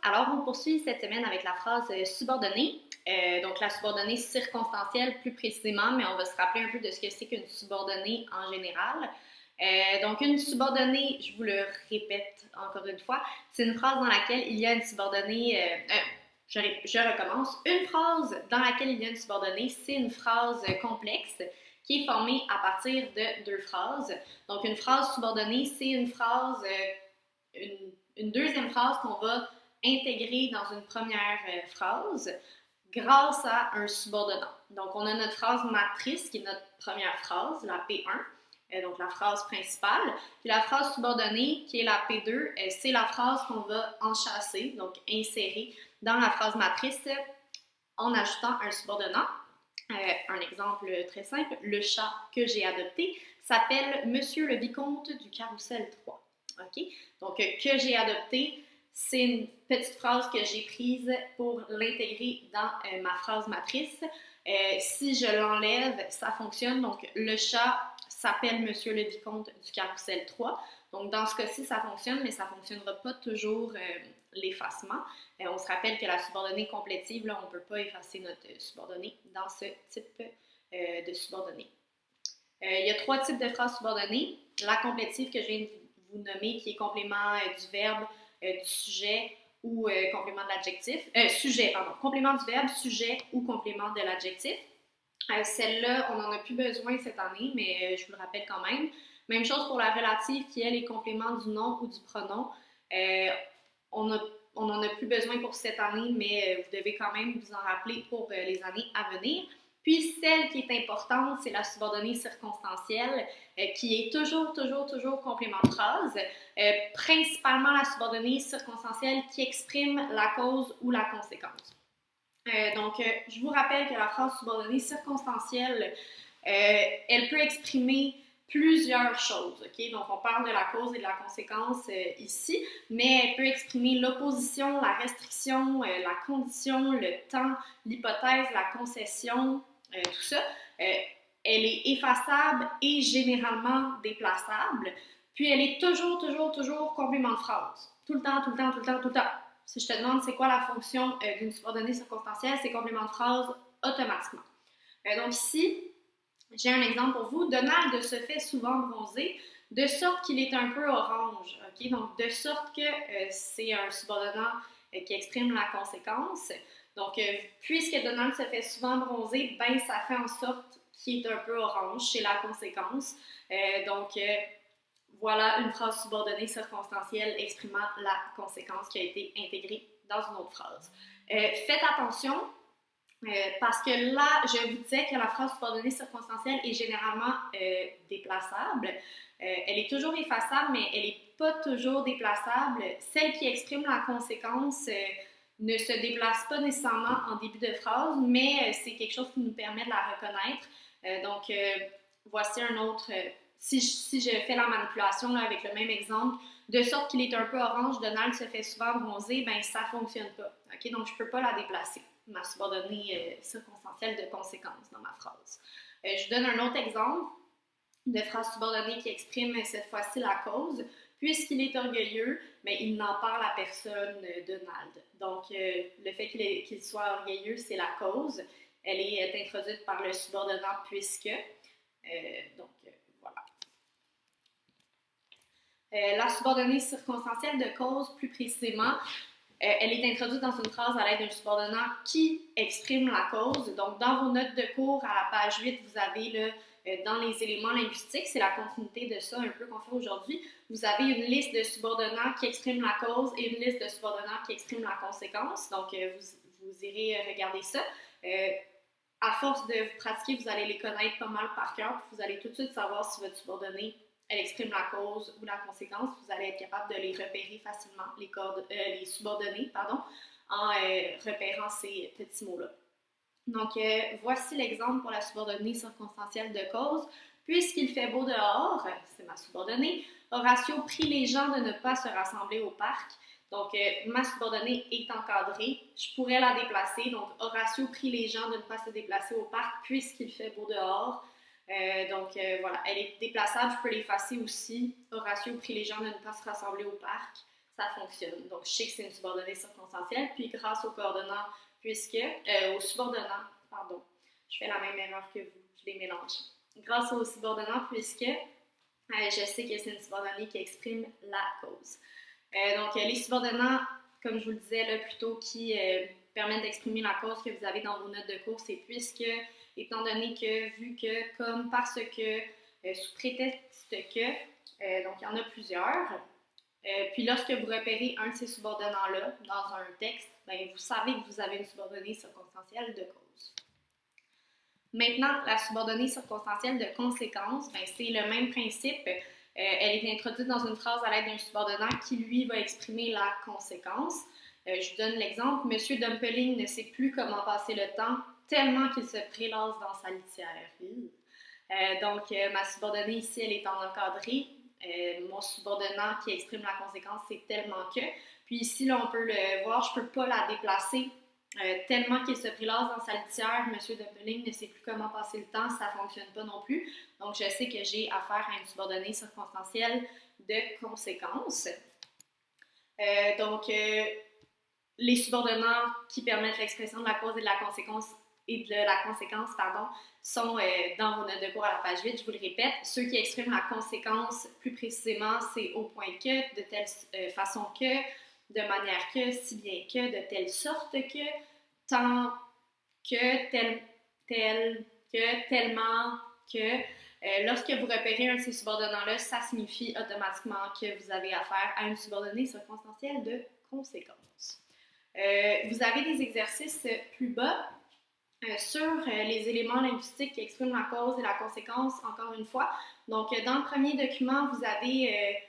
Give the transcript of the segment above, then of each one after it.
Alors, on poursuit cette semaine avec la phrase subordonnée. Donc, la subordonnée circonstancielle plus précisément, mais on va se rappeler un peu de ce que c'est qu'une subordonnée en général. Donc, une subordonnée, je vous le répète encore une fois, c'est une phrase dans laquelle il y a une subordonnée. Je recommence. Une phrase dans laquelle il y a une subordonnée, c'est une phrase complexe qui est formée à partir de deux phrases. Donc, une phrase subordonnée, c'est une phrase, une deuxième phrase qu'on va intégrer dans une première phrase grâce à un subordonnant. Donc, on a notre phrase matrice qui est notre première phrase, la P1, donc la phrase principale. Puis la phrase subordonnée qui est la P2, c'est la phrase qu'on va enchasser, donc insérer dans la phrase matrice en ajoutant un subordonnant. Un exemple très simple, le chat que j'ai adopté s'appelle Monsieur le Vicomte du Carrousel 3. OK? Donc, que j'ai adopté, c'est une petite phrase que j'ai prise pour l'intégrer dans ma phrase matrice. Si je l'enlève, ça fonctionne. Donc, le chat s'appelle Monsieur le Vicomte du Carrousel 3. Donc, dans ce cas-ci, ça fonctionne, mais ça ne fonctionnera pas toujours l'effacement. On se rappelle que la subordonnée complétive, là, on ne peut pas effacer notre subordonnée dans ce type de subordonnée. Il y a trois types de phrases subordonnées. La complétive que je viens de vous nommer, qui est complément du verbe, du sujet ou complément de l'adjectif. Complément du verbe, sujet ou complément de l'adjectif. Celle-là, on n'en a plus besoin cette année, mais je vous le rappelle quand même. Même chose pour la relative qui, elle, est complément du nom ou du pronom. On n'en a plus besoin pour cette année, mais vous devez quand même vous en rappeler pour les années à venir. Puis celle qui est importante, c'est la subordonnée circonstancielle, qui est toujours complément de phrase. Principalement la subordonnée circonstancielle qui exprime la cause ou la conséquence. Donc, je vous rappelle que la phrase subordonnée circonstancielle, elle peut exprimer plusieurs choses, ok? Donc, on parle de la cause et de la conséquence ici, mais elle peut exprimer l'opposition, la restriction, la condition, le temps, l'hypothèse, la concession, tout ça. Elle est effaçable et généralement déplaçable, puis elle est toujours complément de phrase. Tout le temps. Si je te demande c'est quoi la fonction d'une subordonnée circonstancielle, c'est complément de phrase automatiquement. Donc ici, j'ai un exemple pour vous. Donald se fait souvent bronzer de sorte qu'il est un peu orange. Okay? Donc, de sorte que c'est un subordonnat qui exprime la conséquence. Donc, puisque Donald se fait souvent bronzer, ben ça fait en sorte qu'il est un peu orange, c'est la conséquence. Voilà une phrase subordonnée circonstancielle exprimant la conséquence qui a été intégrée dans une autre phrase. Faites attention, parce que là, je vous disais que la phrase subordonnée circonstancielle est généralement déplaçable. Elle est toujours effaçable, mais elle n'est pas toujours déplaçable. Celle qui exprime la conséquence ne se déplace pas nécessairement en début de phrase, mais c'est quelque chose qui nous permet de la reconnaître. Voici un autre... Si je fais la manipulation là, avec le même exemple, de sorte qu'il est un peu orange, Donald se fait souvent bronzer, ben ça ne fonctionne pas. Okay? Donc, je ne peux pas la déplacer, ma subordonnée circonstancielle de conséquence dans ma phrase. Je vous donne un autre exemple de phrase subordonnée qui exprime cette fois-ci la cause. Puisqu'il est orgueilleux, mais il n'en parle à personne, Donald. Donc, le fait qu'il soit orgueilleux, c'est la cause. Elle est introduite par le subordonnat puisque. Voilà. La subordonnée circonstancielle de cause, plus précisément, elle est introduite dans une phrase à l'aide d'un subordonnat qui exprime la cause. Donc, dans vos notes de cours, à la page 8, vous avez là, dans les éléments linguistiques, c'est la continuité de ça un peu qu'on fait aujourd'hui, vous avez une liste de subordonnats qui expriment la cause et une liste de subordonnats qui expriment la conséquence. Donc, vous irez regarder ça. À force de vous pratiquer, vous allez les connaître pas mal par cœur, puis vous allez tout de suite savoir si votre subordonnée elle exprime la cause ou la conséquence. Vous allez être capable de les repérer facilement, les subordonnées, en repérant ces petits mots-là. Donc, voici l'exemple pour la subordonnée circonstancielle de cause. Puisqu'il fait beau dehors, c'est ma subordonnée, Horatio prie les gens de ne pas se rassembler au parc. Donc, ma subordonnée est encadrée. Je pourrais la déplacer. Donc, Horatio prie les gens de ne pas se déplacer au parc puisqu'il fait beau dehors. Voilà, elle est déplaçable, je peux l'effacer aussi. Horatio prie les gens de ne pas se rassembler au parc. ça fonctionne. Donc, je sais que c'est une subordonnée circonstancielle, puis grâce aux coordonnants, aux subordonnants, pardon, je fais la même erreur que vous, je les mélange. Grâce aux subordonnants, puisque je sais que c'est une subordonnée qui exprime la cause. Donc, les subordonnants, comme je vous le disais là, plus tôt, qui permettent d'exprimer la cause que vous avez dans vos notes de cours, c'est puisque, étant donné que, vu que, comme, parce que, sous prétexte que, donc il y en a plusieurs. Puis lorsque vous repérez un de ces subordonnants-là dans un texte, bien, vous savez que vous avez une subordonnée circonstancielle de cause. Maintenant, la subordonnée circonstancielle de conséquence, bien, c'est le même principe. Elle est introduite dans une phrase à l'aide d'un subordonnat qui, lui, va exprimer la conséquence. Je vous donne l'exemple. Monsieur Dumpeling ne sait plus comment passer le temps tellement qu'il se prélasse dans sa litière. Donc, ma subordonnée ici, elle est en encadré. Mon subordonnat qui exprime la conséquence, c'est tellement que. Puis ici, là, on peut le voir, je ne peux pas la déplacer tellement qu'il se prélasse dans sa litière. Monsieur Dumpeling ne sait plus comment passer le temps, ça ne fonctionne pas non plus. Donc, je sais que j'ai affaire à une subordonnée circonstancielle de conséquence. Donc, les subordonnats qui permettent l'expression de la cause et de la conséquence sont dans vos notes de cours à la page 8, je vous le répète. Ceux qui expriment la conséquence plus précisément, c'est au point que, de telle façon que, de manière que, si bien que, de telle sorte que, tant que, tel, que, tellement que. Lorsque vous repérez un de ces subordonnants-là, ça signifie automatiquement que vous avez affaire à une subordonnée circonstancielle de conséquence. Vous avez des exercices plus bas sur les éléments linguistiques qui expriment la cause et la conséquence, encore une fois. Donc, dans le premier document, vous avez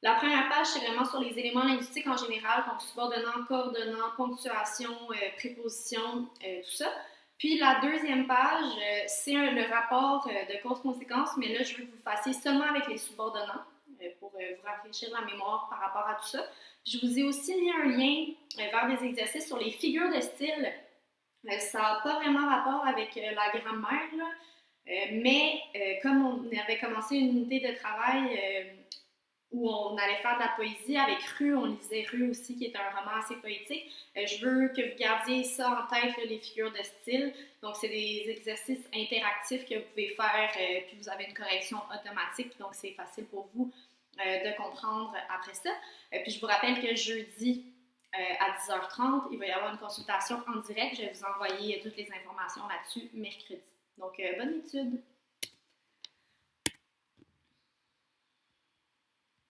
la première page, c'est vraiment sur les éléments linguistiques en général, donc subordonnant, coordonnant, ponctuation, préposition, tout ça. Puis la deuxième page, c'est le rapport de cause-conséquence, mais là, je veux que vous fassiez seulement avec les subordonnants pour vous rafraîchir la mémoire par rapport à tout ça. Puis je vous ai aussi mis un lien vers des exercices sur les figures de style. Ça n'a pas vraiment rapport avec la grammaire, là, mais comme on avait commencé une unité de travail où on allait faire de la poésie avec Rue, on lisait Rue aussi, qui est un roman assez poétique. Je veux que vous gardiez ça en tête, là, les figures de style. Donc, c'est des exercices interactifs que vous pouvez faire, puis vous avez une correction automatique, donc c'est facile pour vous de comprendre après ça. Puis je vous rappelle que jeudi, à 10h30, il va y avoir une consultation en direct. Je vais vous envoyer toutes les informations là-dessus mercredi. Donc, bonne étude!